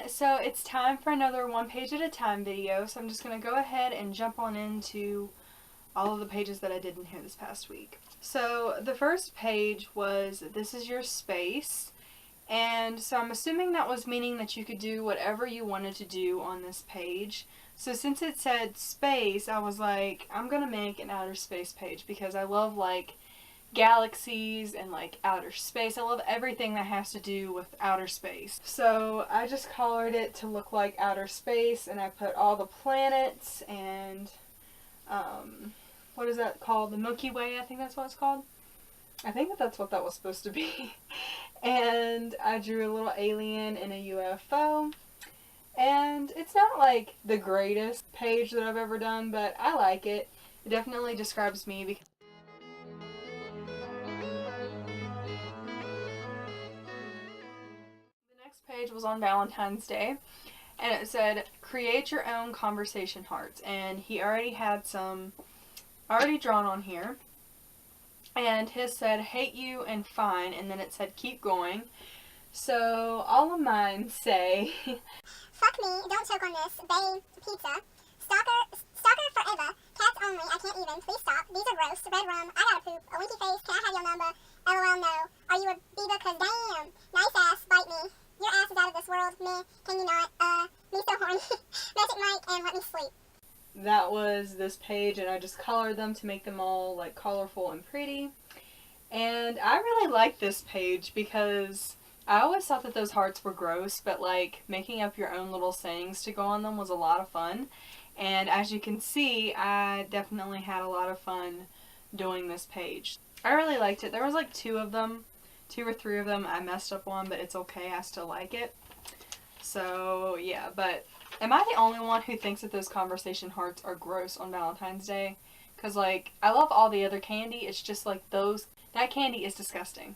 so it's time for another one page at a time video. So I'm just going to go ahead and jump on into all of the pages that I did in here this past week. So the first page was, this is your space. And so I'm assuming that was meaning that you could do whatever you wanted to do on this page. So since it said space, I was like, I'm going to make an outer space page because I love like galaxies and like outer space. I love everything that has to do with outer space. So I just colored it to look like outer space, and I put all the planets and what is that called? The Milky Way, I think that's what it's called. I think that's what that was supposed to be. And I drew a little alien and a UFO. And it's not like the greatest page that I've ever done, but I like it. It definitely describes me because page was on Valentine's Day, and it said create your own conversation hearts, and he already had some already drawn on here, and his said hate you and fine, and then it said keep going. So all of mine say fuck me, don't choke on this, babe, pizza, stalker forever, cats only, I can't even, please stop, these are gross, red rum, I gotta poop, a winky face, can I have your number, LOL no, are you a diva, cause damn, nice ass, bite me. Your ass is out of this world, meh, can you not, me so horny, magic Mike, and let me sleep. That was this page, and I just colored them to make them all, like, colorful and pretty. And I really like this page because I always thought that those hearts were gross, but, like, making up your own little sayings to go on them was a lot of fun. And as you can see, I definitely had a lot of fun doing this page. I really liked it. There was, like, two or three of them I messed up on, but it's okay, I still like it. So yeah, but am I the only one who thinks that those conversation hearts are gross on Valentine's Day? Because like, I love all the other candy, it's just like that candy is disgusting.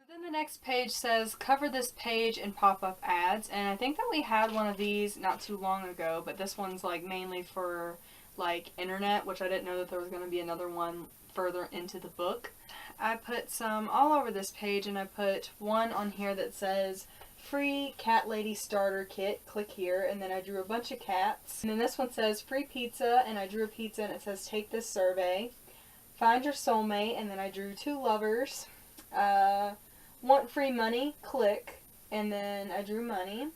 The next page says cover this page in pop-up ads, and I think that we had one of these not too long ago, but this one's like mainly for like internet, which I didn't know that there was going to be another one further into the book. I put some all over this page, and I put one on here that says free cat lady starter kit, click here, and then I drew a bunch of cats. And then this one says free pizza, and I drew a pizza, and it says take this survey. Find your soulmate, and then I drew two lovers. Want free money? Click. And then I drew money.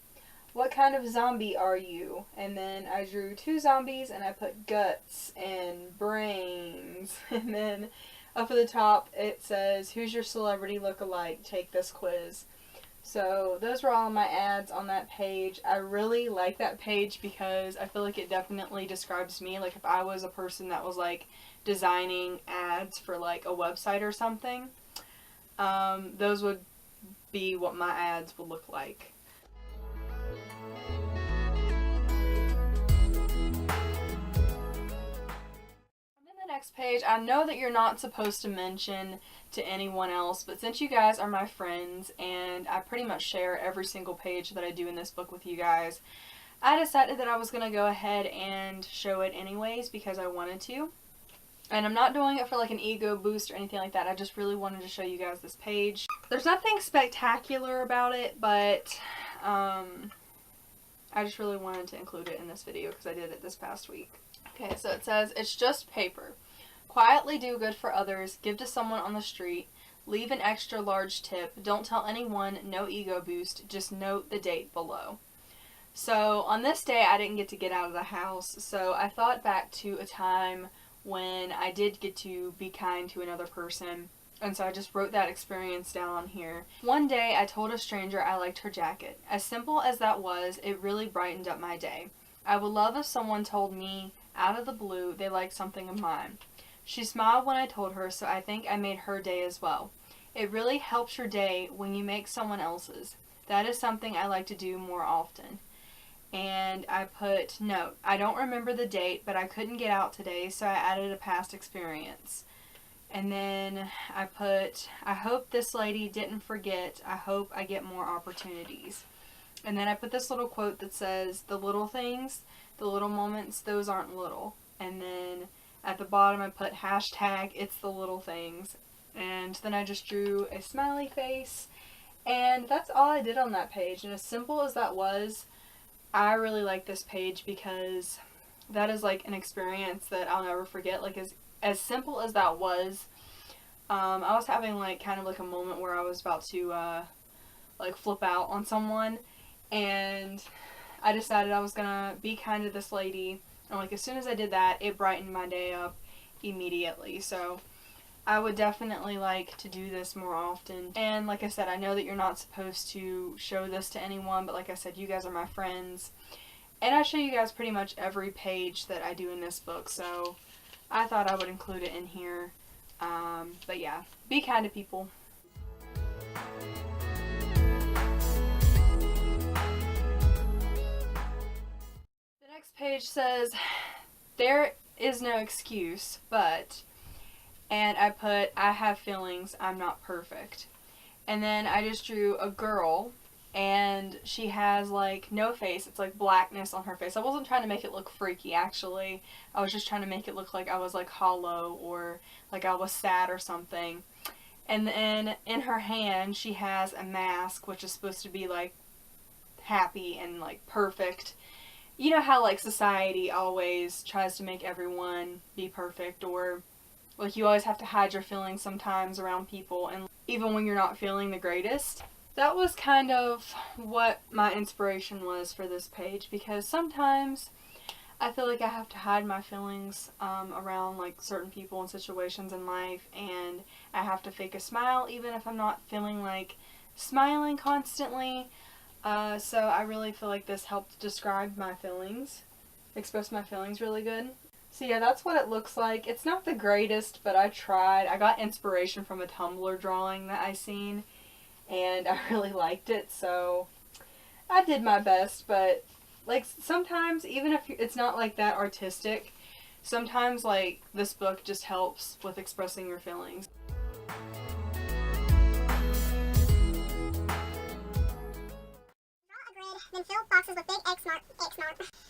What kind of zombie are you? And then I drew two zombies, and I put guts and brains. And then up at the top it says, who's your celebrity look-alike? Take this quiz. So those were all of my ads on that page. I really like that page because I feel like it definitely describes me. Like if I was a person that was like designing ads for like a website or something, those would be what my ads would look like. Next page, I know that you're not supposed to mention to anyone else, but since you guys are my friends and I pretty much share every single page that I do in this book with you guys, I decided that I was going to go ahead and show it anyways because I wanted to. And I'm not doing it for like an ego boost or anything like that. I just really wanted to show you guys this page. There's nothing spectacular about it, but I just really wanted to include it in this video because I did it this past week. Okay, so it says, it's just paper. Quietly do good for others, give to someone on the street, leave an extra large tip, don't tell anyone, no ego boost, just note the date below. So on this day I didn't get to get out of the house, so I thought back to a time when I did get to be kind to another person, and so I just wrote that experience down on here. One day I told a stranger I liked her jacket. As simple as that was, it really brightened up my day. I would love if someone told me out of the blue they liked something of mine. She smiled when I told her, so I think I made her day as well. It really helps your day when you make someone else's. That is something I like to do more often. And I put, note, I don't remember the date, but I couldn't get out today, so I added a past experience. And then I put, I hope this lady didn't forget. I hope I get more opportunities. And then I put this little quote that says, the little things, the little moments, those aren't little. And then At the bottom I put hashtag it's the little things. And then I just drew a smiley face. And that's all I did on that page. And as simple as that was, I really like this page because that is like an experience that I'll never forget. Like as simple as that was, I was having like kind of like a moment where I was about to like flip out on someone, and I decided I was gonna be kind to this lady, and like as soon as I did that, it brightened my day up immediately. So I would definitely like to do this more often. And like I said, I know that you're not supposed to show this to anyone, but like I said, you guys are my friends. And I show you guys pretty much every page that I do in this book, so I thought I would include it in here. But yeah, be kind to people. The next page says, there is no excuse, but, and I put, I have feelings, I'm not perfect. And then I just drew a girl, and she has like no face. It's like blackness on her face. I wasn't trying to make it look freaky, actually. I was just trying to make it look like I was like hollow or like I was sad or something. And then in her hand she has a mask, which is supposed to be like happy and like perfect. You know how like society always tries to make everyone be perfect, or like you always have to hide your feelings sometimes around people, and even when you're not feeling the greatest. That was kind of what my inspiration was for this page, because sometimes I feel like I have to hide my feelings around like certain people and situations in life, and I have to fake a smile even if I'm not feeling like smiling constantly. So I really feel like this helped describe my feelings, express my feelings really good. So yeah, that's what it looks like. It's not the greatest, but I tried. I got inspiration from a Tumblr drawing that I seen, and I really liked it, so I did my best. But like sometimes, even if it's not like that artistic, sometimes like this book just helps with expressing your feelings. Then fill boxes with big X mark.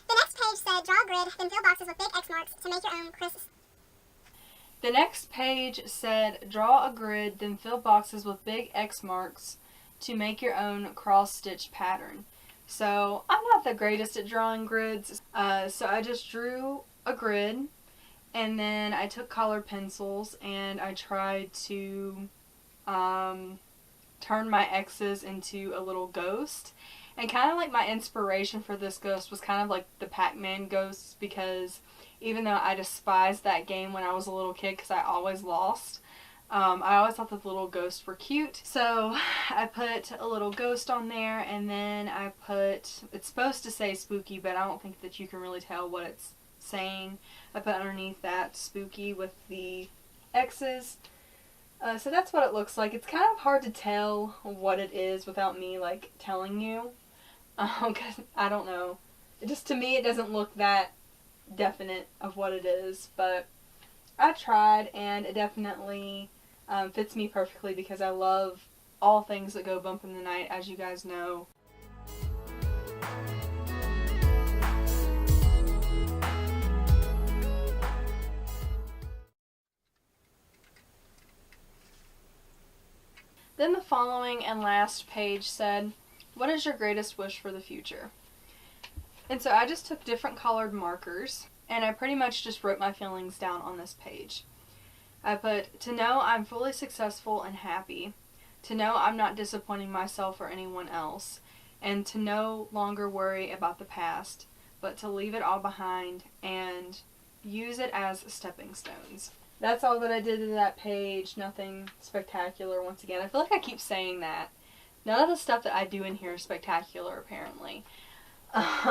The next page said, draw a grid, then fill boxes with big X marks to make your own The next page said, draw a grid, then fill boxes with big X marks to make your own cross stitch pattern. So I'm not the greatest at drawing grids, so I just drew a grid, and then I took colored pencils and I tried to turn my X's into a little ghost. And kind of like my inspiration for this ghost was kind of like the Pac-Man ghosts, because even though I despised that game when I was a little kid because I always lost, I always thought that the little ghosts were cute. So I put a little ghost on there, and then I put, it's supposed to say spooky, but I don't think that you can really tell what it's saying. I put underneath that spooky with the X's. So that's what it looks like. It's kind of hard to tell what it is without me like telling you. Because I don't know. To me, it doesn't look that definite of what it is. But I tried, and it definitely fits me perfectly because I love all things that go bump in the night, as you guys know. Then the following and last page said, what is your greatest wish for the future? And so I just took different colored markers, and I pretty much just wrote my feelings down on this page. I put, to know I'm fully successful and happy, to know I'm not disappointing myself or anyone else, and to no longer worry about the past, but to leave it all behind and use it as stepping stones. That's all that I did to that page. Nothing spectacular once again. I feel like I keep saying that. None of the stuff that I do in here is spectacular, apparently.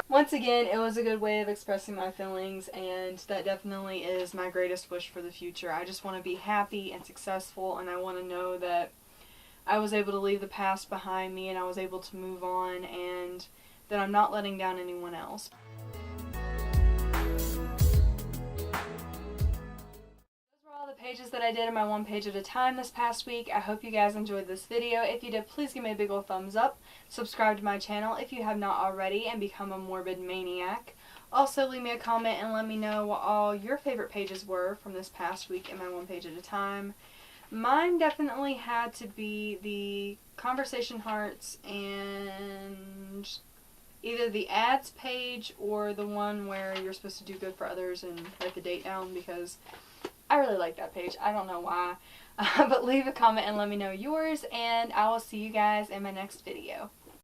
Once again, it was a good way of expressing my feelings, and that definitely is my greatest wish for the future. I just want to be happy and successful, and I want to know that I was able to leave the past behind me and I was able to move on, and that I'm not letting down anyone else. Pages that I did in my one page at a time this past week. I hope you guys enjoyed this video. If you did, please give me a big ol' thumbs up. Subscribe to my channel if you have not already and become a morbid maniac. Also, leave me a comment and let me know what all your favorite pages were from this past week in my One Page at a Time. Mine definitely had to be the conversation hearts and either the ads page or the one where you're supposed to do good for others and write the date down, because I really like that page. I don't know why. But leave a comment and let me know yours, and I will see you guys in my next video.